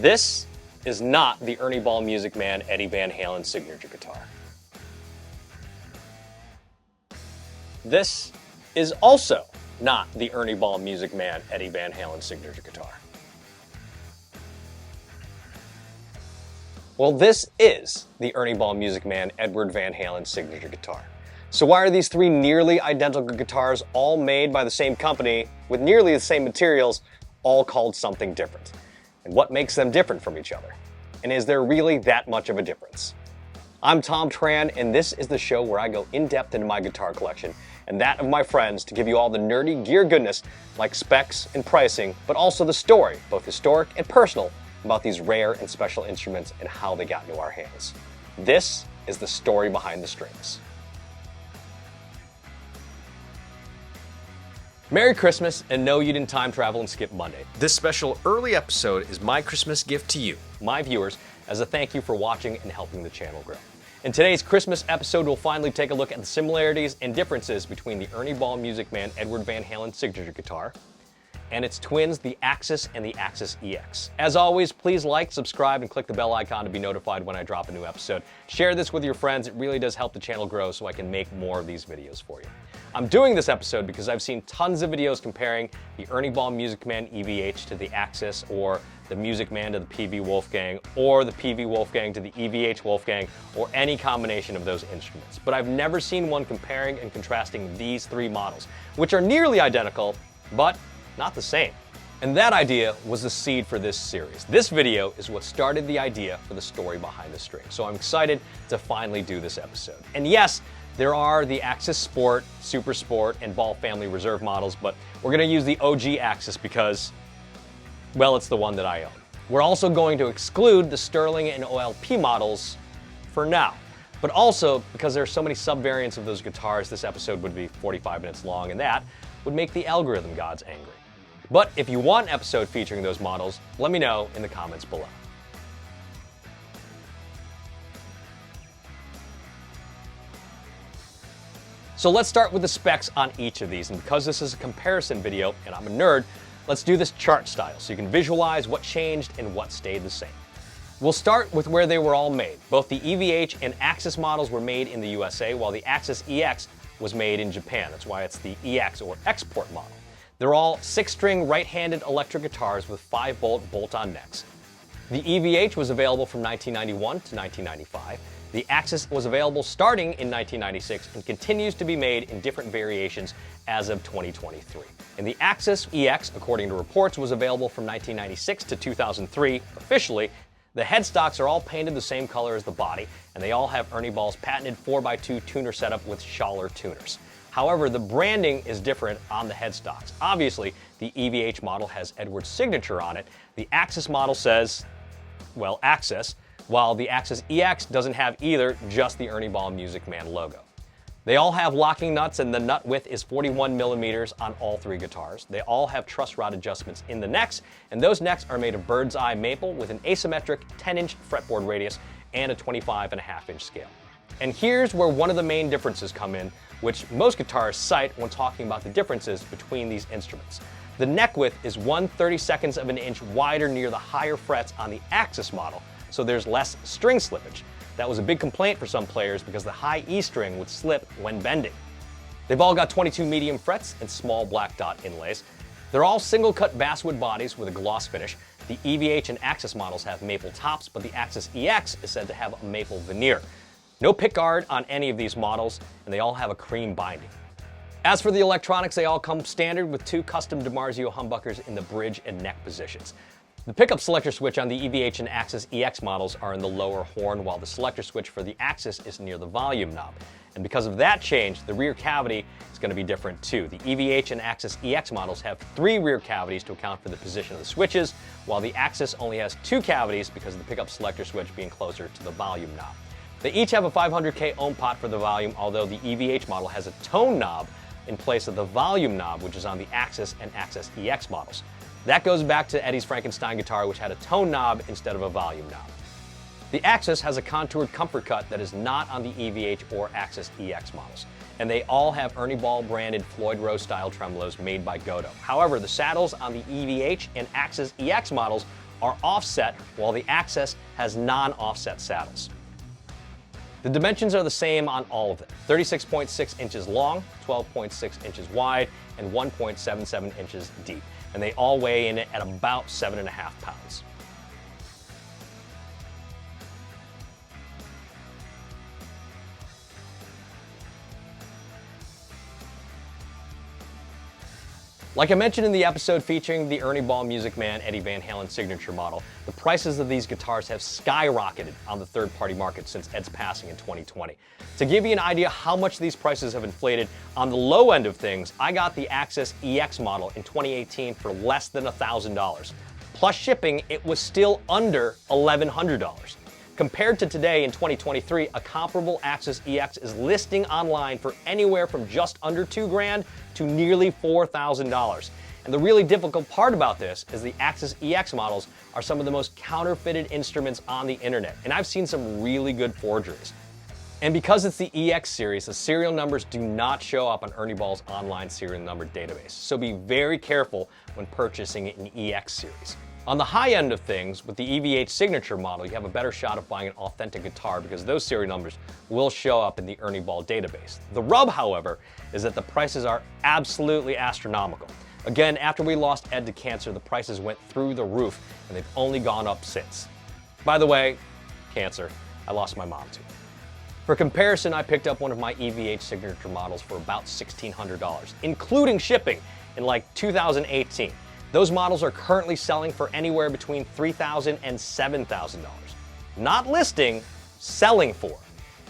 This is not the Ernie Ball Music Man Eddie Van Halen signature guitar. This is also not the Ernie Ball Music Man Eddie Van Halen signature guitar. Well, this is the Ernie Ball Music Man Edward Van Halen signature guitar. So why are these three nearly identical guitars, all made by the same company with nearly the same materials, all called something different? And what makes them different from each other? And is there really that much of a difference? I'm Thom Tran, and this is the show where I go in-depth into my guitar collection and that of my friends to give you all the nerdy gear goodness like specs and pricing, but also the story, both historic and personal, about these rare and special instruments and how they got into our hands. This is the story behind the strings. Merry Christmas, and no, you didn't time travel and skip Monday. This special early episode is my Christmas gift to you, my viewers, as a thank you for watching and helping the channel grow. In today's Christmas episode, we'll finally take a look at the similarities and differences between the Ernie Ball Music Man Edward Van Halen signature guitar and its twins, the Axis and the Axis EX. As always, please like, subscribe, and click the bell icon to be notified when I drop a new episode. Share this with your friends. It really does help the channel grow so I can make more of these videos for you. I'm doing this episode because I've seen tons of videos comparing the Ernie Ball Music Man EVH to the Axis, or the Music Man to the PV Wolfgang, or the PV Wolfgang to the EVH Wolfgang, or any combination of those instruments. But I've never seen one comparing and contrasting these three models, which are nearly identical, but not the same. And that idea was the seed for this series. This video is what started the idea for the story behind the string. So I'm excited to finally do this episode. And yes, there are the Axis Sport, Super Sport, and Ball Family Reserve models, but we're gonna use the OG Axis because, well, it's the one that I own. We're also going to exclude the Sterling and OLP models for now. But also, because there are so many sub-variants of those guitars, this episode would be 45 minutes long, and that would make the algorithm gods angry. But if you want an episode featuring those models, let me know in the comments below. So let's start with the specs on each of these, and because this is a comparison video and I'm a nerd, let's do this chart style so you can visualize what changed and what stayed the same. We'll start with where they were all made. Both the EVH and Axis models were made in the USA, while the Axis EX was made in Japan. That's why it's the EX, or export model. They're all 6-string right-handed electric guitars with 5-bolt bolt-on necks. The EVH was available from 1991 to 1995. The Axis was available starting in 1996 and continues to be made in different variations as of 2023. And the Axis EX, according to reports, was available from 1996 to 2003 officially. The headstocks are all painted the same color as the body, and they all have Ernie Ball's patented 4x2 tuner setup with Schaller tuners. However, the branding is different on the headstocks. Obviously, the EVH model has Edward's signature on it. The Axis model says, well, Axis, while the Axis EX doesn't have either, just the Ernie Ball Music Man logo. They all have locking nuts, and the nut width is 41 millimeters on all three guitars. They all have truss rod adjustments in the necks, and those necks are made of bird's eye maple with an asymmetric 10-inch fretboard radius and a 25.5-inch scale. And here's where one of the main differences come in, which most guitarists cite when talking about the differences between these instruments. The neck width is 1/32 of an inch wider near the higher frets on the Axis model, so there's less string slippage. That was a big complaint for some players because the high E string would slip when bending. They've all got 22 medium frets and small black dot inlays. They're all single-cut basswood bodies with a gloss finish. The EVH and Axis models have maple tops, but the Axis EX is said to have a maple veneer. No pickguard on any of these models, and they all have a cream binding. As for the electronics, they all come standard with 2 custom DiMarzio humbuckers in the bridge and neck positions. The pickup selector switch on the EVH and Axis EX models are in the lower horn, while the selector switch for the Axis is near the volume knob. And because of that change, the rear cavity is going to be different too. The EVH and Axis EX models have 3 rear cavities to account for the position of the switches, while the Axis only has 2 cavities because of the pickup selector switch being closer to the volume knob. They each have a 500K ohm pot for the volume, although the EVH model has a tone knob in place of the volume knob, which is on the Axis and Axis EX models. That goes back to Eddie's Frankenstein guitar, which had a tone knob instead of a volume knob. The Axis has a contoured comfort cut that is not on the EVH or Axis EX models, and they all have Ernie Ball branded Floyd Rose style tremolos made by Godo. However, the saddles on the EVH and Axis EX models are offset, while the Access has non-offset saddles. The dimensions are the same on all of them: 36.6 inches long, 12.6 inches wide, and 1.77 inches deep. And they all weigh in at about 7.5 pounds. Like I mentioned in the episode featuring the Ernie Ball Music Man Eddie Van Halen signature model, the prices of these guitars have skyrocketed on the third-party market since Ed's passing in 2020. To give you an idea how much these prices have inflated, on the low end of things, I got the Access EX model in 2018 for less than $1,000. Plus shipping, it was still under $1,100. Compared to today in 2023, a comparable Access EX is listing online for anywhere from just under $2,000 to nearly $4,000. And the really difficult part about this is the Access EX models are some of the most counterfeited instruments on the internet, and I've seen some really good forgeries. And because it's the EX series, the serial numbers do not show up on Ernie Ball's online serial number database, so be very careful when purchasing an EX series. On the high end of things, with the EVH signature model, you have a better shot of buying an authentic guitar because those serial numbers will show up in the Ernie Ball database. The rub, however, is that the prices are absolutely astronomical. Again, after we lost Ed to cancer, the prices went through the roof, and they've only gone up since. By the way, cancer, I lost my mom too. For comparison, I picked up one of my EVH signature models for about $1,600, including shipping, in like 2018. Those models are currently selling for anywhere between $3,000 and $7,000. Not listing, selling for.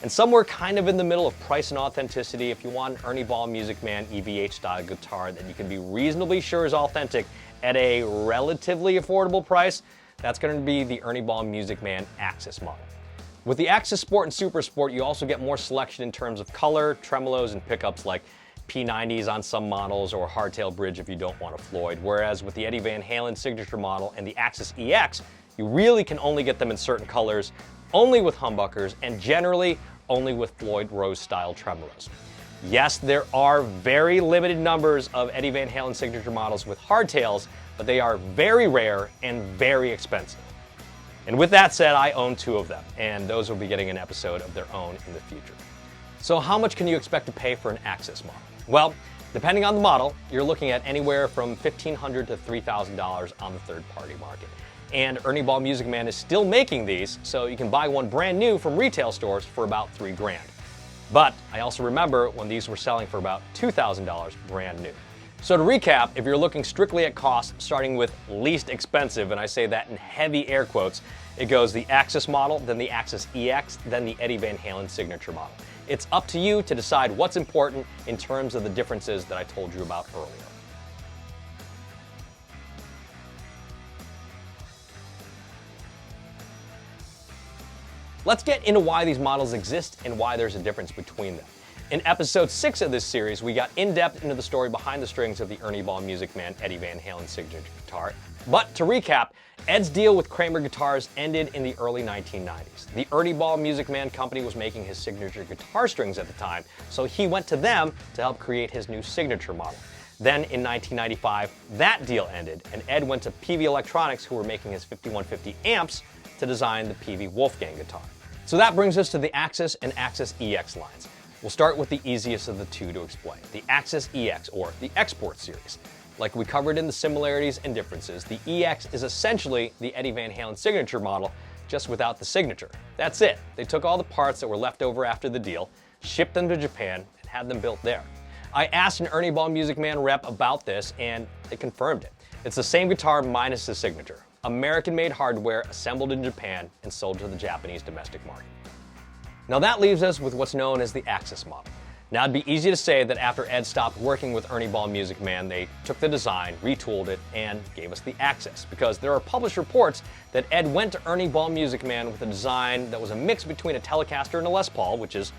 And somewhere kind of in the middle of price and authenticity, if you want an Ernie Ball Music Man EVH style guitar that you can be reasonably sure is authentic at a relatively affordable price, that's going to be the Ernie Ball Music Man Access model. With the Access Sport and Super Sport, you also get more selection in terms of color, tremolos, and pickups like P90s on some models or a hardtail bridge if you don't want a Floyd, whereas with the Eddie Van Halen signature model and the Access EX, you really can only get them in certain colors, only with humbuckers, and generally only with Floyd Rose style tremolos. Yes, there are very limited numbers of Eddie Van Halen signature models with hardtails, but they are very rare and very expensive. And with that said, I own 2 of them, and those will be getting an episode of their own in the future. So how much can you expect to pay for an Access model? Well, depending on the model, you're looking at anywhere from $1,500 to $3,000 on the third-party market. And Ernie Ball Music Man is still making these, so you can buy one brand new from retail stores for about $3,000. But I also remember when these were selling for about $2,000 brand new. So to recap, if you're looking strictly at cost, starting with least expensive, and I say that in heavy air quotes, it goes the Access model, then the Access EX, then the Eddie Van Halen signature model. It's up to you to decide what's important in terms of the differences that I told you about earlier. Let's get into why these models exist and why there's a difference between them. In episode 6 of this series, we got in-depth into the story behind the strings of the Ernie Ball Music Man Eddie Van Halen signature guitar. But to recap, Ed's deal with Kramer Guitars ended in the early 1990s. The Ernie Ball Music Man company was making his signature guitar strings at the time, so he went to them to help create his new signature model. Then in 1995, that deal ended, and Ed went to PV Electronics, who were making his 5150 amps, to design the PV Wolfgang guitar. So that brings us to the Access and Access EX lines. We'll start with the easiest of the two to explain, the Access EX, or the Export series. Like we covered in the similarities and differences, the EX is essentially the Eddie Van Halen signature model, just without the signature. That's it. They took all the parts that were left over after the deal, shipped them to Japan, and had them built there. I asked an Ernie Ball Music Man rep about this, and they confirmed it. It's the same guitar minus the signature. American-made hardware assembled in Japan and sold to the Japanese domestic market. Now that leaves us with what's known as the Access model. Now it'd be easy to say that after Ed stopped working with Ernie Ball Music Man, they took the design, retooled it, and gave us the Access, because there are published reports that Ed went to Ernie Ball Music Man with a design that was a mix between a Telecaster and a Les Paul, which is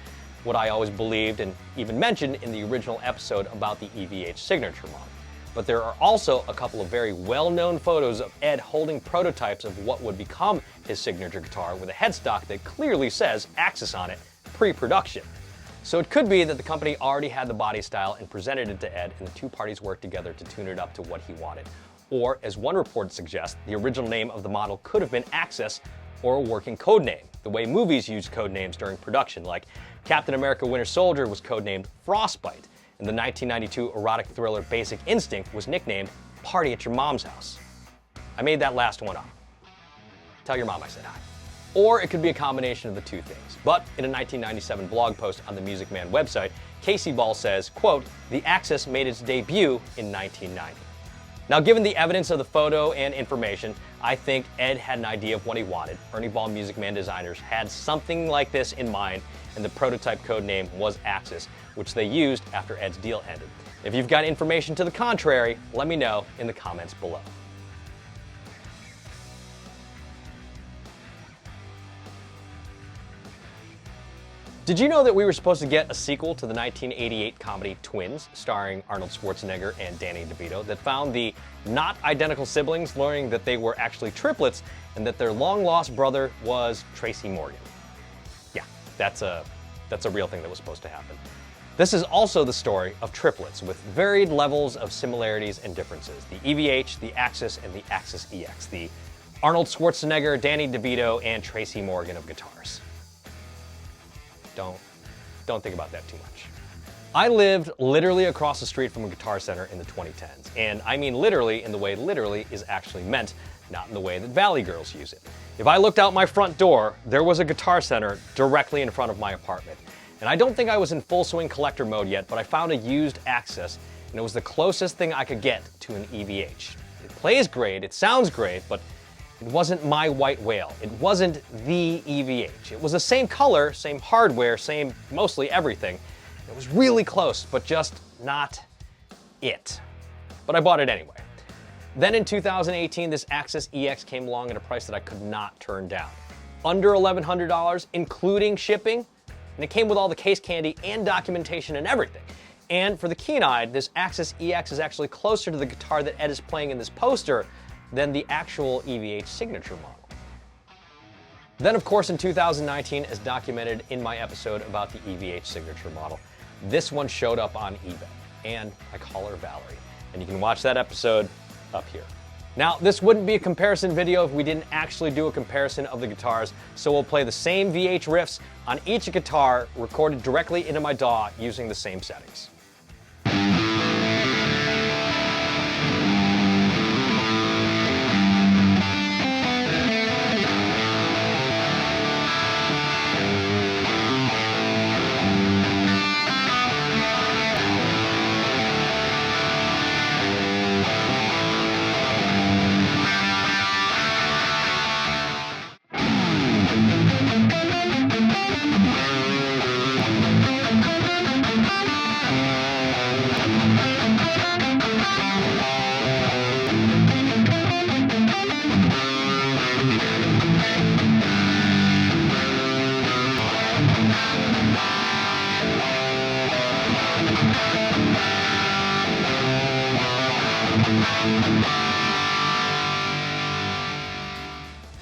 what I always believed and even mentioned in the original episode about the EVH signature model. But there are also a couple of very well-known photos of Ed holding prototypes of what would become his signature guitar with a headstock that clearly says Access on it, pre-production. So it could be that the company already had the body style and presented it to Ed, and the two parties worked together to tune it up to what he wanted. Or, as one report suggests, the original name of the model could have been Access or a working code name, the way movies use code names during production, like Captain America Winter Soldier was codenamed Frostbite, and the 1992 erotic thriller Basic Instinct was nicknamed Party at Your Mom's House. I made that last one up. Tell your mom I said hi. Or it could be a combination of the two things. But in a 1997 blog post on the Music Man website, Casey Ball says, quote, "The Access made its debut in 1990. Now, given the evidence of the photo and information, I think Ed had an idea of what he wanted. Ernie Ball Music Man designers had something like this in mind, and the prototype code name was Access, which they used after Ed's deal ended. If you've got information to the contrary, let me know in the comments below. Did you know that we were supposed to get a sequel to the 1988 comedy Twins, starring Arnold Schwarzenegger and Danny DeVito, that found the not identical siblings learning that they were actually triplets and that their long-lost brother was Tracy Morgan? Yeah, that's a real thing that was supposed to happen. This is also the story of triplets with varied levels of similarities and differences. The EVH, the Access, and the Access EX. The Arnold Schwarzenegger, Danny DeVito, and Tracy Morgan of guitars. Don't think about that too much. I lived literally across the street from a Guitar Center in the 2010s. And I mean literally in the way literally is actually meant, not in the way that Valley girls use it. If I looked out my front door, there was a Guitar Center directly in front of my apartment. And I don't think I was in full swing collector mode yet, but I found a used Access, and it was the closest thing I could get to an EVH. It plays great, it sounds great, but it wasn't my white whale. It wasn't the EVH. It was the same color, same hardware, same mostly everything. It was really close, but just not it. But I bought it anyway. Then in 2018, this Access EX came along at a price that I could not turn down. Under $1,100, including shipping, and it came with all the case candy and documentation and everything. And for the keen-eyed, this Access EX is actually closer to the guitar that Ed is playing in this poster than the actual EVH signature model. Then, of course, in 2019, as documented in my episode about the EVH signature model, this one showed up on eBay, and I call her Valerie. And you can watch that episode up here. Now, this wouldn't be a comparison video if we didn't actually do a comparison of the guitars, so we'll play the same VH riffs on each guitar recorded directly into my DAW using the same settings.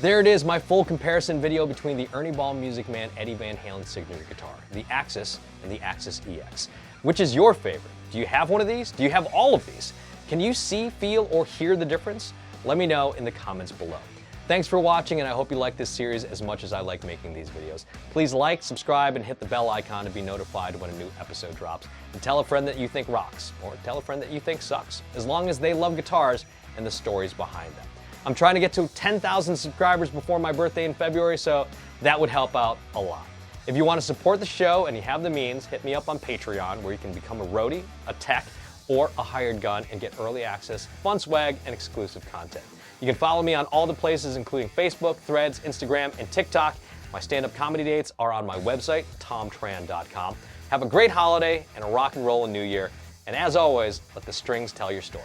There it is, my full comparison video between the Ernie Ball Music Man Eddie Van Halen signature guitar, the Access and the Access EX. Which is your favorite? Do you have one of these? Do you have all of these? Can you see, feel, or hear the difference? Let me know in the comments below. Thanks for watching, and I hope you like this series as much as I like making these videos. Please like, subscribe, and hit the bell icon to be notified when a new episode drops. And tell a friend that you think rocks, or tell a friend that you think sucks, as long as they love guitars and the stories behind them. I'm trying to get to 10,000 subscribers before my birthday in February, so that would help out a lot. If you want to support the show and you have the means, hit me up on Patreon, where you can become a roadie, a tech, or a hired gun and get early access, fun swag, and exclusive content. You can follow me on all the places, including Facebook, Threads, Instagram, and TikTok. My stand-up comedy dates are on my website, thomtran.com. Have a great holiday and a rock and roll new year. And as always, let the strings tell your story.